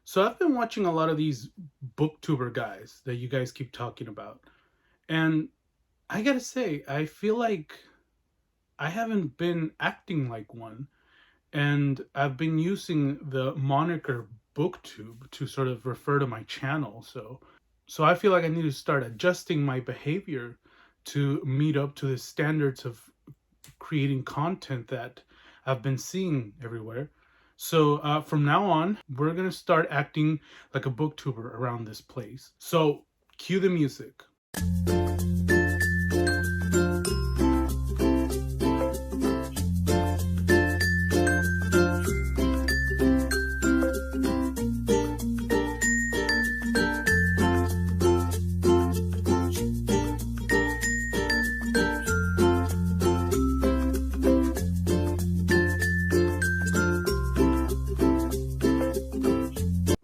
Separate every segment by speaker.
Speaker 1: So I've been watching a lot of these booktuber guys that you guys keep talking about. And I gotta say, I feel like I haven't been acting like one. And I've been using the moniker booktube to sort of refer to my channel. So I feel like I need to start adjusting my behavior to meet up to the standards of creating content that I've been seeing everywhere. So from now on, we're gonna start acting like a booktuber around this place. So cue the music.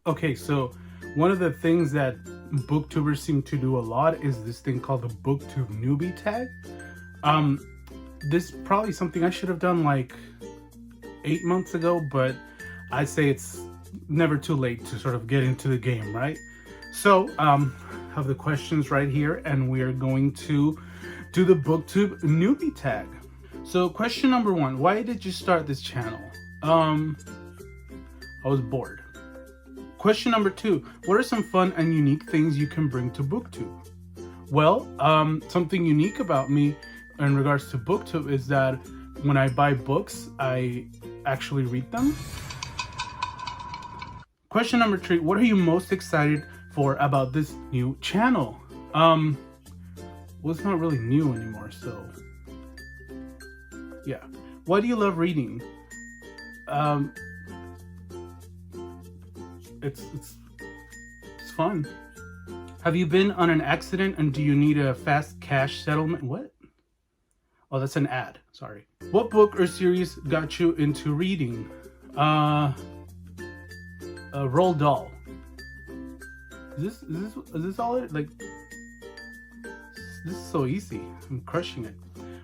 Speaker 1: Okay, so one of the things that booktubers seem to do a lot is this thing called the Booktube Newbie Tag. Um, this is probably something I should have done like 8 months ago, but I say it's never too late to sort of get into the game, right? So, have the questions right here, and we are going to do the Booktube Newbie Tag. So, question number one: why did you start this channel? I was bored. Question number two: what are some fun and unique things you can bring to Booktube? Well, something unique about me in regards to Booktube is that when I buy books, I actually read them. Question number three: what are you most excited for about this new channel? Well, it's not really new anymore, so yeah. Why do you love reading? It's fun. Have you been on an accident and do you need a fast cash settlement? What? Oh, that's an ad. Sorry. What book or series got you into reading? Roald Dahl. Is this all it? Like, this is so easy. I'm crushing it.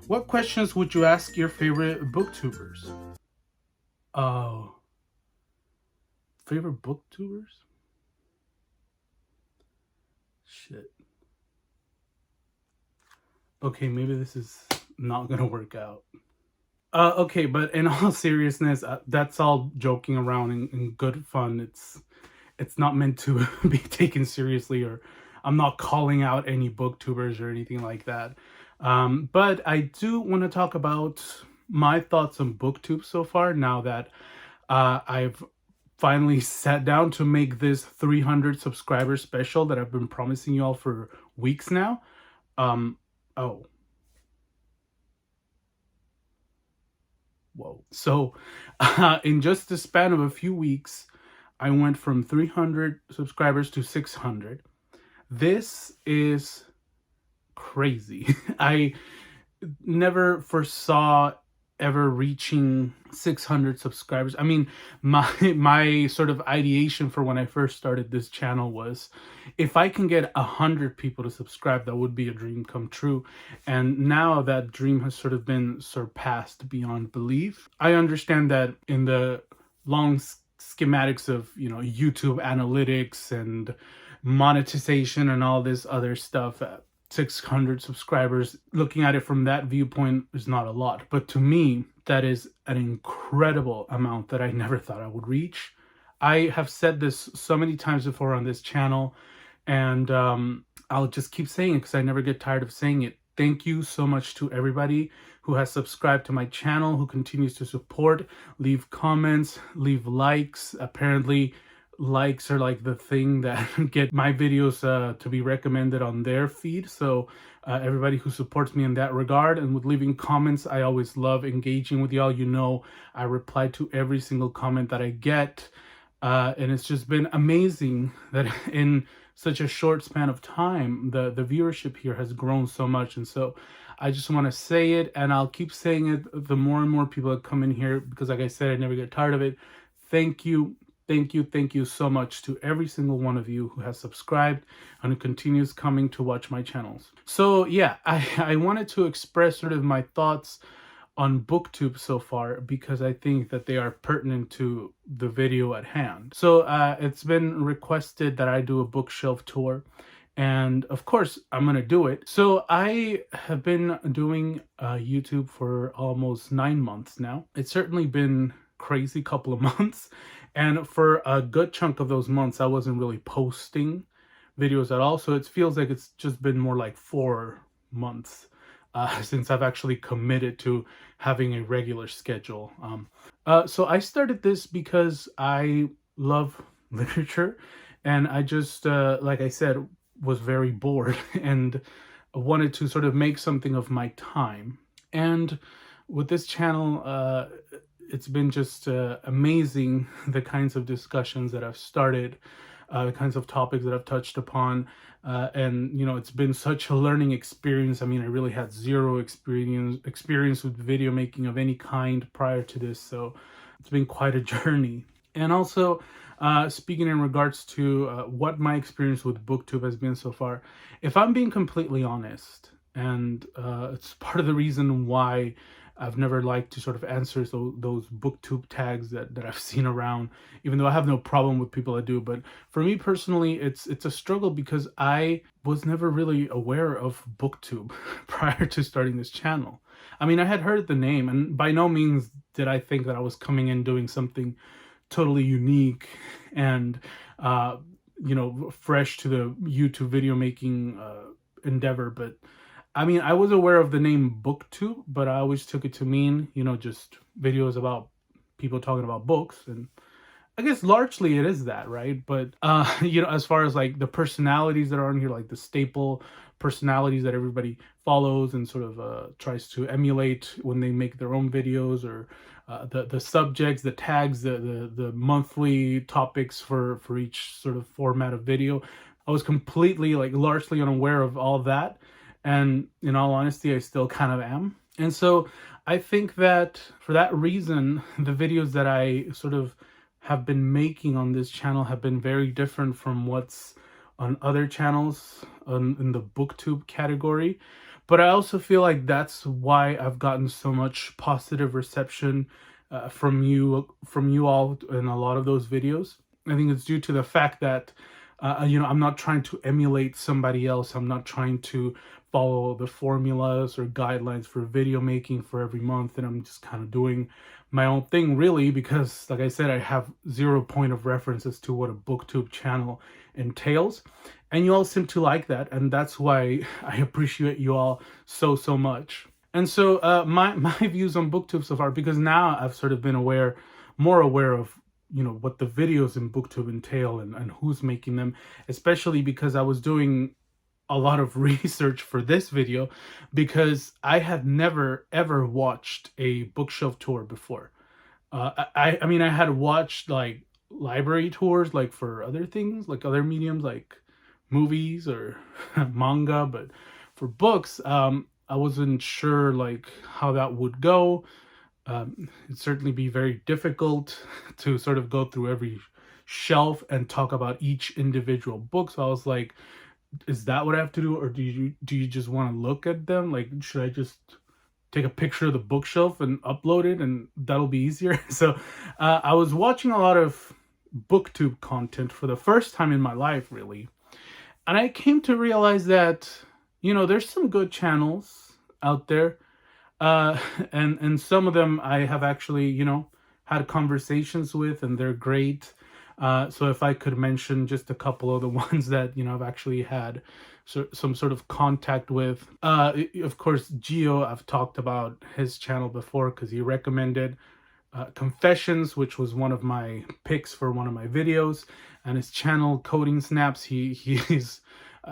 Speaker 1: What questions would you ask your favorite booktubers? Oh. Favorite booktubers? Shit. Okay, maybe this is not gonna work out. Okay, but in all seriousness, that's all joking around and good fun. It's not meant to be taken seriously, or I'm not calling out any booktubers or anything like that. But I do want to talk about my thoughts on Booktube so far, now that I've finally sat down to make this 300 subscriber special that I've been promising you all for weeks now. Oh. Whoa. So in just the span of a few weeks, I went from 300 subscribers to 600. This is crazy. I never foresaw ever reaching 600 subscribers. I mean, my sort of ideation for when I first started this channel was, if I can get 100 people to subscribe, that would be a dream come true. And now that dream has sort of been surpassed beyond belief. I understand that in the long schematics of, YouTube analytics and monetization and all this other stuff, 600 subscribers, looking at it from that viewpoint, is not a lot. But to me, that is an incredible amount that I never thought I would reach. I have said this so many times before on this channel, and I'll just keep saying it because I never get tired of saying it. Thank you so much to everybody who has subscribed to my channel, who continues to support, leave comments, leave likes. Apparently, likes are like the thing that get my videos to be recommended on their feed. So everybody who supports me in that regard, and with leaving comments, I always love engaging with y'all. I reply to every single comment that I get, and it's just been amazing that in such a short span of time the viewership here has grown so much. And so I just want to say it, and I'll keep saying it the more and more people that come in here, because like I said, I never get tired of it. Thank you. Thank you so much to every single one of you who has subscribed and who continues coming to watch my channels. So yeah, I wanted to express sort of my thoughts on Booktube so far because I think that they are pertinent to the video at hand. So it's been requested that I do a bookshelf tour, and of course I'm gonna do it. So I have been doing YouTube for almost 9 months now. It's certainly been crazy couple of months, and for a good chunk of those months I wasn't really posting videos at all. So it feels like it's just been more like 4 months since I've actually committed to having a regular schedule. So I started this because I love literature, and I just, like I said, was very bored and wanted to sort of make something of my time. And with this channel, it's been just amazing the kinds of discussions that I've started, the kinds of topics that I've touched upon. And it's been such a learning experience. I mean, I really had zero experience with video making of any kind prior to this, so it's been quite a journey. And also, speaking in regards to what my experience with Booktube has been so far, if I'm being completely honest, and it's part of the reason why I've never liked to sort of answer those Booktube tags that I've seen around, even though I have no problem with people that do. But for me personally, it's a struggle because I was never really aware of Booktube prior to starting this channel. I mean, I had heard the name, and by no means did I think that I was coming in doing something totally unique and fresh to the YouTube video making endeavor. But I mean, I was aware of the name Booktube, but I always took it to mean, just videos about people talking about books. And I guess largely it is that, right? But, as far as like the personalities that are on here, like the staple personalities that everybody follows and sort of tries to emulate when they make their own videos, or the subjects, the tags, the monthly topics for each sort of format of video, I was completely, like, largely unaware of all that. And in all honesty, I still kind of am. And so I think that for that reason, the videos that I sort of have been making on this channel have been very different from what's on other channels in the Booktube category. But I also feel like that's why I've gotten so much positive reception from you all in a lot of those videos. I think it's due to the fact that I'm not trying to emulate somebody else. I'm not trying to follow the formulas or guidelines for video making for every month, and I'm just kind of doing my own thing, really, because, like I said, I have 0 point of reference as to what a Booktube channel entails, and you all seem to like that, and that's why I appreciate you all so much. And so my views on Booktube so far, because now I've sort of been more aware of what the videos in Booktube entail and who's making them, especially because I was doing a lot of research for this video, because I had never ever watched a bookshelf tour before. I mean, I had watched like library tours, like for other things, like other mediums, like movies or manga, but for books, I wasn't sure like how that would go. It'd certainly be very difficult to sort of go through every shelf and talk about each individual book. So I was like, is that what I have to do, or do you just want to look at them? Like, should I just take a picture of the bookshelf and upload it, and that'll be easier? So I was watching a lot of Booktube content for the first time in my life, really, and I came to realize that there's some good channels out there, and some of them I have actually had conversations with, and they're great. So if I could mention just a couple of the ones that I've actually had some sort of contact with, of course, Gio, I've talked about his channel before because he recommended Confessions, which was one of my picks for one of my videos, and his channel Codeinesnaps. He's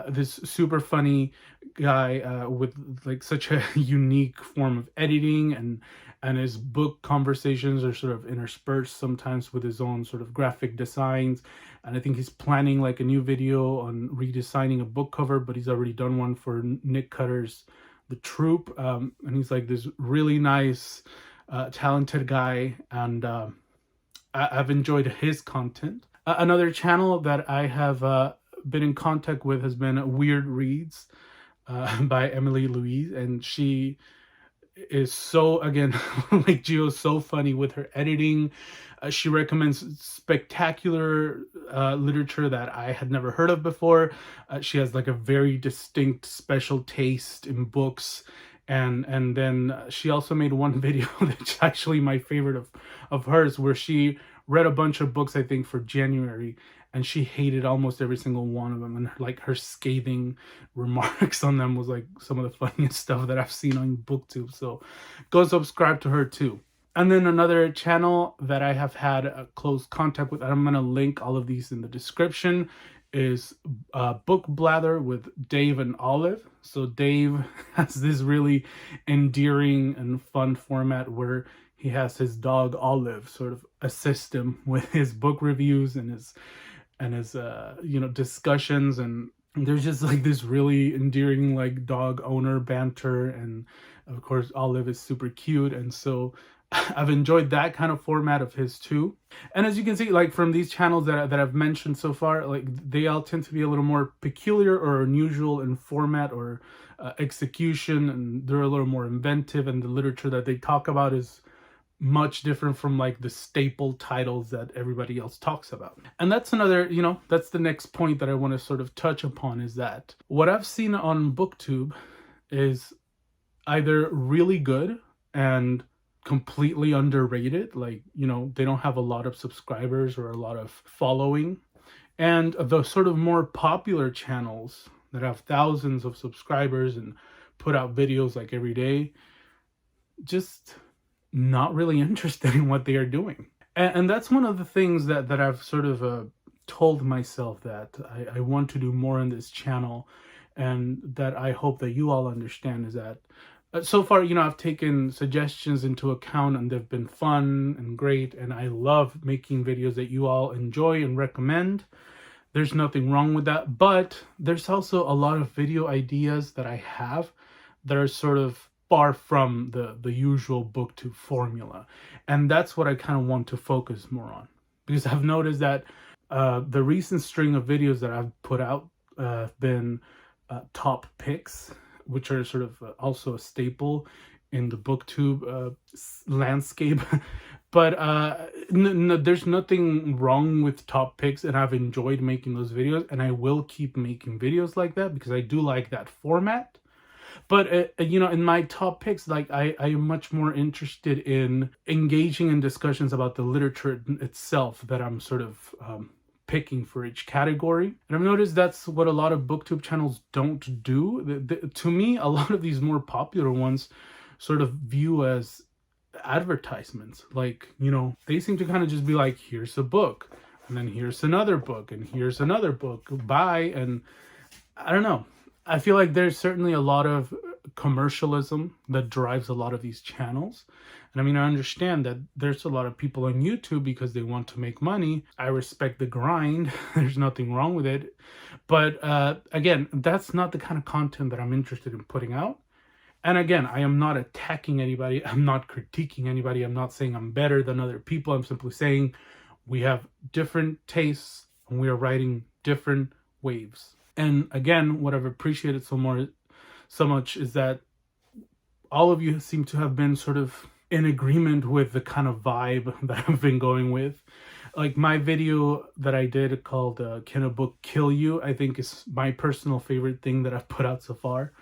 Speaker 1: this super funny guy with like such a unique form of editing, and his book conversations are sort of interspersed sometimes with his own sort of graphic designs. And I think he's planning like a new video on redesigning a book cover, but he's already done one for Nick Cutter's The Troop. And he's like this really nice, talented guy, and I've enjoyed his content. Another channel that I have been in contact with has been Weird Reads by Louise, and she is so, again, like Gio's so funny with her editing. She recommends spectacular literature that I had never heard of before. She has like a very distinct special taste in books. And then she also made one video that's actually my favorite of hers, where she read a bunch of books, I think, for January, and she hated almost every single one of them, and like her scathing remarks on them was like some of the funniest stuff that I've seen on Booktube. So go subscribe to her too. And then another channel that I have had a close contact with, and I'm going to link all of these in the description, is Book Blather with Dave and Olive. So Dave has this really endearing and fun format where he has his dog Olive sort of assist him with his book reviews and his discussions, and there's just like this really endearing like dog owner banter, and of course Olive is super cute, and so I've enjoyed that kind of format of his too. And as you can see, like from these channels that I've mentioned so far, like they all tend to be a little more peculiar or unusual in format or execution, and they're a little more inventive, and the literature that they talk about is much different from like the staple titles that everybody else talks about. And that's another, that's the next point that I want to sort of touch upon, is that what I've seen on Booktube is either really good and completely underrated, like, they don't have a lot of subscribers or a lot of following, and the sort of more popular channels that have thousands of subscribers and put out videos like every day, just not really interested in what they are doing. And that's one of the things that I've sort of told myself that I want to do more in this channel, and that I hope that you all understand, is that so far, I've taken suggestions into account, and they've been fun and great, and I love making videos that you all enjoy and recommend. There's nothing wrong with that, but there's also a lot of video ideas that I have that are sort of far from the usual Booktube formula, and that's what I kind of want to focus more on, because I've noticed that the recent string of videos that I've put out have been top picks, which are sort of also a staple in the Booktube landscape. But there's nothing wrong with top picks, and I've enjoyed making those videos, and I will keep making videos like that because I do like that format. But in my top picks, like I am much more interested in engaging in discussions about the literature itself that I'm sort of picking for each category. And I've noticed that's what a lot of Booktube channels don't do. To me, a lot of these more popular ones sort of view as advertisements. Like, they seem to kind of just be like, here's a book, and then here's another book, and here's another book, buy. And I don't know. I feel like there's certainly a lot of commercialism that drives a lot of these channels. And I mean, I understand that there's a lot of people on YouTube because they want to make money. I respect the grind. There's nothing wrong with it. But again, that's not the kind of content that I'm interested in putting out. And again, I am not attacking anybody. I'm not critiquing anybody. I'm not saying I'm better than other people. I'm simply saying we have different tastes and we are riding different waves. And again, what I've appreciated so much is that all of you seem to have been sort of in agreement with the kind of vibe that I've been going with. Like my video that I did called Can a Book Kill You? I think is my personal favorite thing that I've put out so far.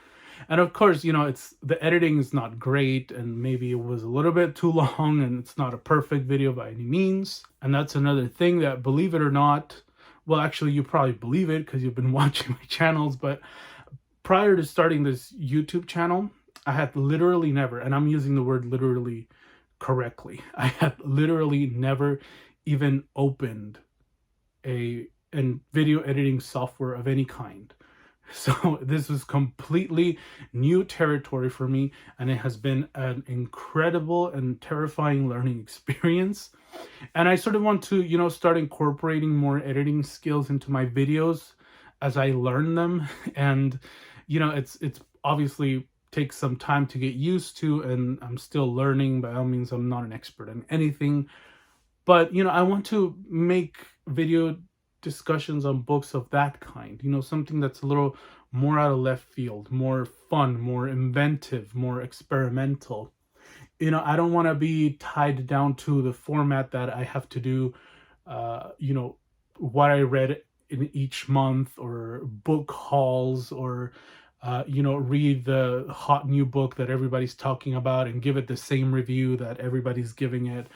Speaker 1: And of course, it's the editing is not great, and maybe it was a little bit too long, and it's not a perfect video by any means. And that's another thing that, believe it or not, well, actually, you probably believe it because you've been watching my channels, but prior to starting this YouTube channel, I had literally never, and I'm using the word literally correctly, I had literally never even opened a video editing software of any kind. So this was completely new territory for me, and it has been an incredible and terrifying learning experience. And I sort of want to, start incorporating more editing skills into my videos as I learn them. And, it's obviously takes some time to get used to, and I'm still learning. By all means, I'm not an expert in anything. But, I want to make video discussions on books of that kind. You know, something that's a little more out of left field, more fun, more inventive, more experimental. You know, I don't want to be tied down to the format that I have to do, you know, what I read in each month, or book hauls, or, you know, read the hot new book that everybody's talking about and give it the same review that everybody's giving it.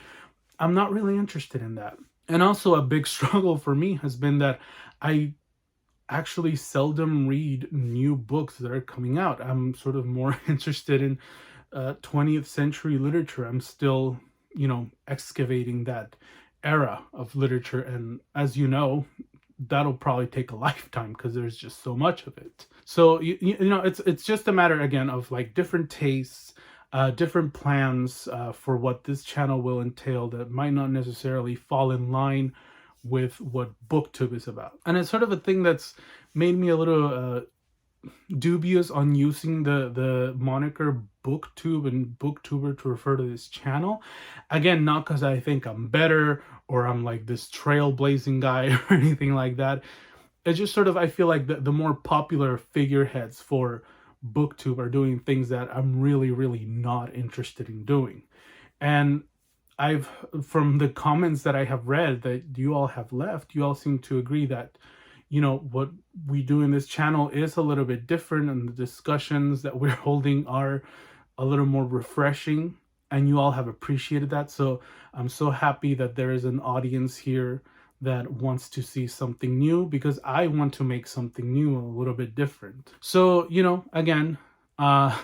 Speaker 1: I'm not really interested in that. And also, a big struggle for me has been that I actually seldom read new books that are coming out. I'm sort of more interested in 20th century literature. I'm still, you know, excavating that era of literature. And as you know, that'll probably take a lifetime because there's just so much of it. So, you know, it's just a matter, again, of like different tastes, different plans for what this channel will entail that might not necessarily fall in line with what Booktube is about. And it's sort of a thing that's made me a little dubious on using the moniker Booktube and Booktuber to refer to this channel. Again, not because I think I'm better or I'm like this trailblazing guy or anything like that. It's just sort of, I feel like the more popular figureheads for Booktube are doing things that I'm really, really not interested in doing. And I've, from the comments that I have read that you all have left, you all seem to agree that, you know, what we do in this channel is a little bit different, and the discussions that we're holding are a little more refreshing, and you all have appreciated that. So I'm so happy that there is an audience here that wants to see something new, because I want to make something new, a little bit different. So, you know, again, I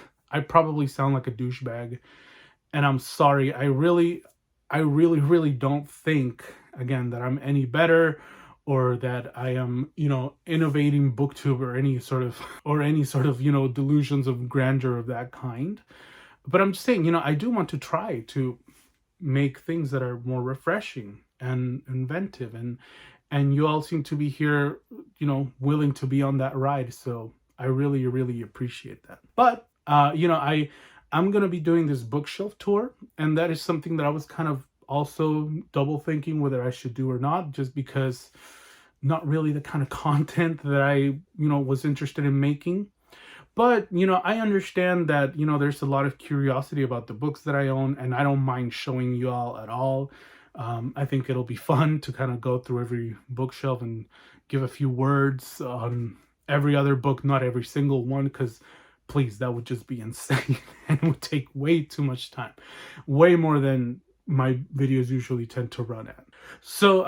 Speaker 1: probably sound like a douchebag, and I'm sorry. I really don't think, again, that I'm any better, or that I am, you know, innovating Booktube, or any sort of, you know, delusions of grandeur of that kind. But I'm just saying, you know, I do want to try to make things that are more refreshing and inventive, and you all seem to be here, you know, willing to be on that ride. So I really, really appreciate that. But you know, I'm gonna be doing this bookshelf tour, and that is something that I was kind of also double thinking whether I should do or not, just because not really the kind of content that I, you know, was interested in making. But, you know, I understand that, you know, there's a lot of curiosity about the books that I own, and I don't mind showing you all at all. I think it'll be fun to kind of go through every bookshelf and give a few words on every other book, not every single one, because please, that would just be insane and would take way too much time, way more than my videos usually tend to run at. So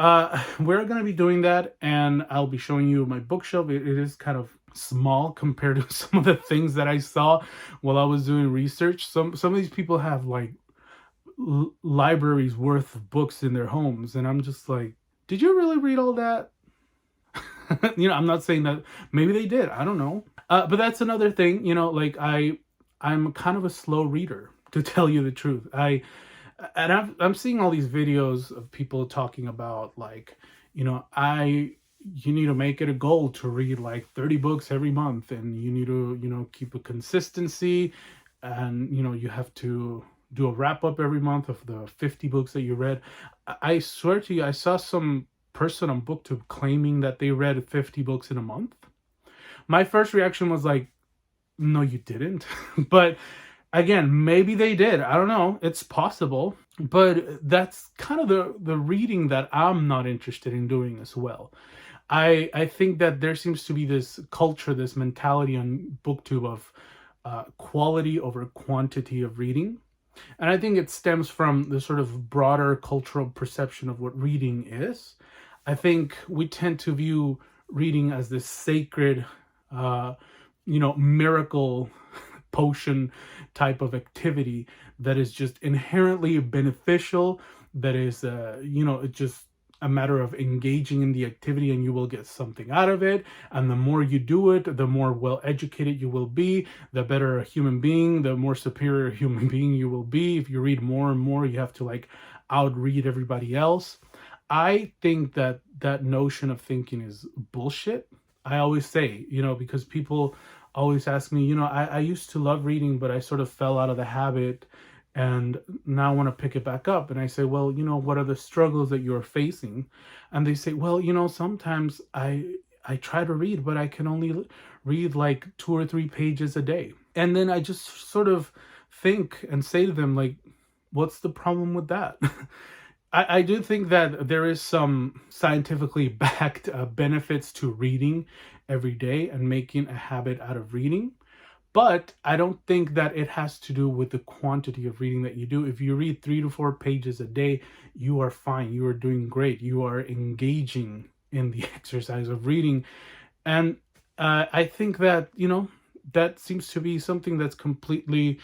Speaker 1: we're going to be doing that, and I'll be showing you my bookshelf. It is kind of small compared to some of the things that I saw while I was doing research. Some of these people have like libraries worth of books in their homes, and I'm just like, did you really read all that? You know, I'm not saying that, maybe they did, I don't know. But that's another thing, you know, like I'm kind of a slow reader, to tell you the truth. I'm seeing all these videos of people talking about, like, you know, you need to make it a goal to read like 30 books every month, and you need to, you know, keep a consistency, and, you know, you have to do a wrap up every month of the 50 books that you read. I swear to you, I saw some person on Booktube claiming that they read 50 books in a month. My first reaction was like, no, you didn't. But again, maybe they did. I don't know. It's possible. But that's kind of the reading that I'm not interested in doing as well. I think that there seems to be this culture, this mentality on Booktube of quality over quantity of reading. And I think it stems from the sort of broader cultural perception of what reading is. I think we tend to view reading as this sacred, you know, miracle potion type of activity that is just inherently beneficial, that is, you know, it's just a matter of engaging in the activity and you will get something out of it. And the more you do it, the more well-educated you will be, the better a human being, the more superior human being you will be. If you read more and more, you have to like outread everybody else. I think that that notion of thinking is bullshit. I always say, you know, because people always ask me, you know, I used to love reading, but I sort of fell out of the habit. and now I want to pick it back up. And I say, well, what are the struggles that you're facing? And they say, well, sometimes I try to read, but I can only read like 2 or 3 pages a day. And then I just sort of think and say to them, like, what's the problem with that? I do think that there is some scientifically backed benefits to reading every day and making a habit out of reading. But I don't think that it has to do with the quantity of reading that you do. If you read 3 to 4 pages a day, you are fine. You are doing great. You are engaging in the exercise of reading. And I think that, that seems to be something that's completely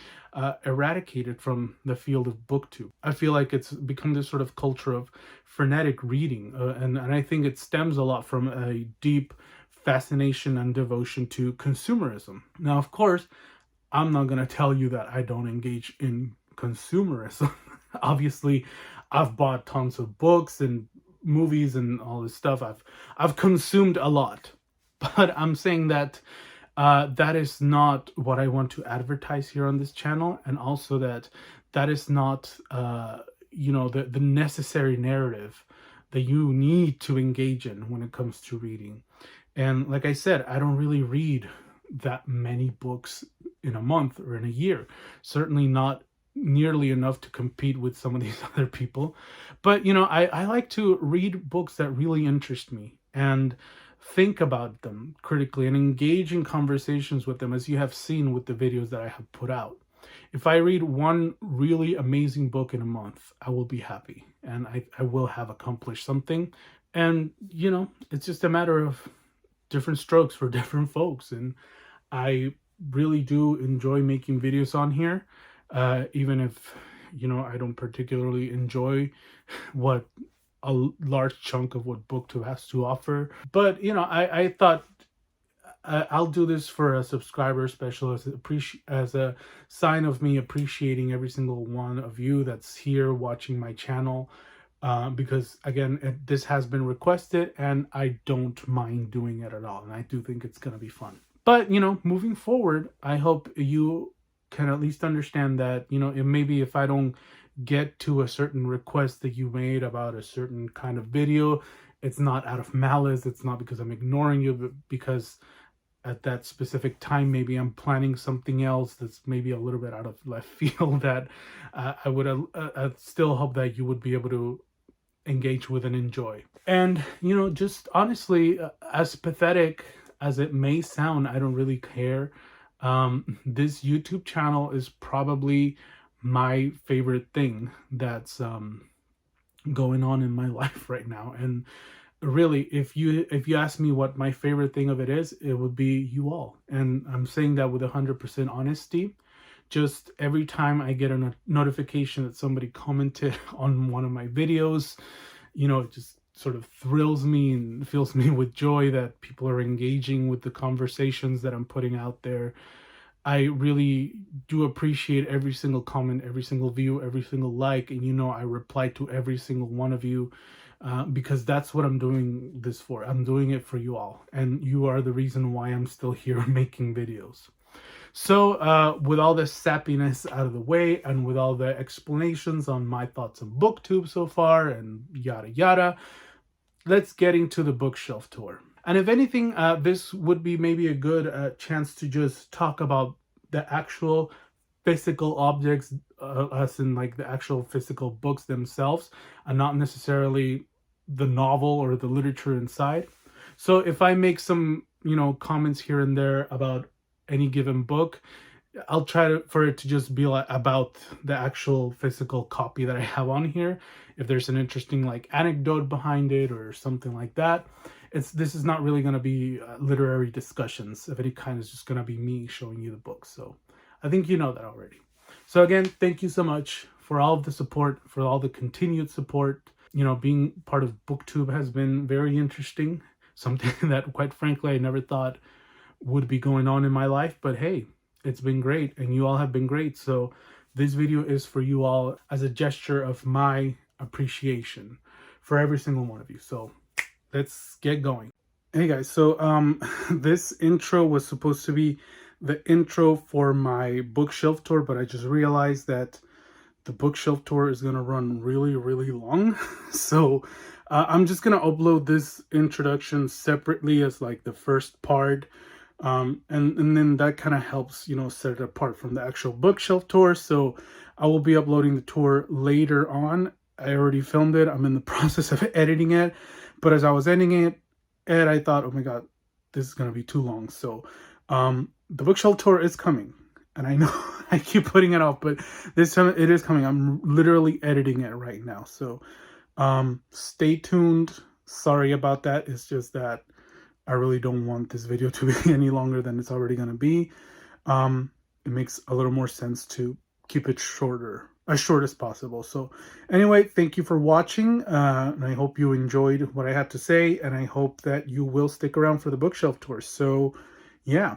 Speaker 1: eradicated from the field of booktube. I feel like it's become this sort of culture of frenetic reading. And I think it stems a lot from a deep fascination and devotion to consumerism. Now, of course, I'm not going to tell you that I don't engage in consumerism. Obviously, I've bought tons of books and movies and all this stuff. I've consumed a lot. But I'm saying that that is not what I want to advertise here on this channel, and also that is not the necessary narrative that you need to engage in when it comes to reading. And like I said, I don't really read that many books in a month or in a year. Certainly not nearly enough to compete with some of these other people. But, I like to read books that really interest me and think about them critically and engage in conversations with them, as you have seen with the videos that I have put out. If I read one really amazing book in a month, I will be happy and I will have accomplished something. And, it's just a matter of different strokes for different folks. And I really do enjoy making videos on here, even if, I don't particularly enjoy what a large chunk of what Booktube has to offer. But, I thought I'll do this for a subscriber special as a sign of me appreciating every single one of you that's here watching my channel. Because again, this has been requested and I don't mind doing it at all. And I do think it's going to be fun. But, moving forward, I hope you can at least understand that, maybe if I don't get to a certain request that you made about a certain kind of video, it's not out of malice. It's not because I'm ignoring you, but because at that specific time, maybe I'm planning something else that's maybe a little bit out of left field that I would still hope that you would be able to engage with and enjoy. And, just honestly, as pathetic as it may sound, I don't really care. This YouTube channel is probably my favorite thing that's going on in my life right now. And really, if you ask me what my favorite thing of it is, it would be you all. And I'm saying that with 100% honesty. Just every time I get a notification that somebody commented on one of my videos, it just sort of thrills me and fills me with joy that people are engaging with the conversations that I'm putting out there. I really do appreciate every single comment, every single view, every single like, and I reply to every single one of you. Because that's what I'm doing this for. I'm doing it for you all. And you are the reason why I'm still here making videos. So with all this sappiness out of the way, and with all the explanations on my thoughts on Booktube so far, and yada yada, let's get into the bookshelf tour. And if anything, this would be maybe a good chance to just talk about the actual physical objects, as in like the actual physical books themselves, and not necessarily the novel or the literature inside. So if I make some, comments here and there about any given book, I'll try for it to just be like about the actual physical copy that I have on here. If there's an interesting like anecdote behind it or something like that, this is not really going to be literary discussions of any kind. It's just going to be me showing you the book. So I think you know that already. So again, thank you so much for all of the support, for all the continued support. Being part of Booktube has been very interesting. Something that, quite frankly, I never thought would be going on in my life. But hey, it's been great, and you all have been great. So this video is for you all as a gesture of my appreciation for every single one of you. So let's get going. Hey guys, so this intro was supposed to be the intro for my bookshelf tour, but I just realized that the bookshelf tour is going to run really, really long. So I'm just going to upload this introduction separately as like the first part. And then that kind of helps, you know, set it apart from the actual bookshelf tour. So I will be uploading the tour later on. I already filmed it. I'm in the process of editing it. But as I was editing it, I thought, oh my God, this is going to be too long. So the bookshelf tour is coming. And I know I keep putting it off, but this time it is coming. I'm literally editing it right now. So stay tuned. Sorry about that. It's just that I really don't want this video to be any longer than it's already going to be. It makes a little more sense to keep it shorter, as short as possible. So anyway, thank you for watching. And I hope you enjoyed what I had to say. And I hope that you will stick around for the bookshelf tour. So yeah.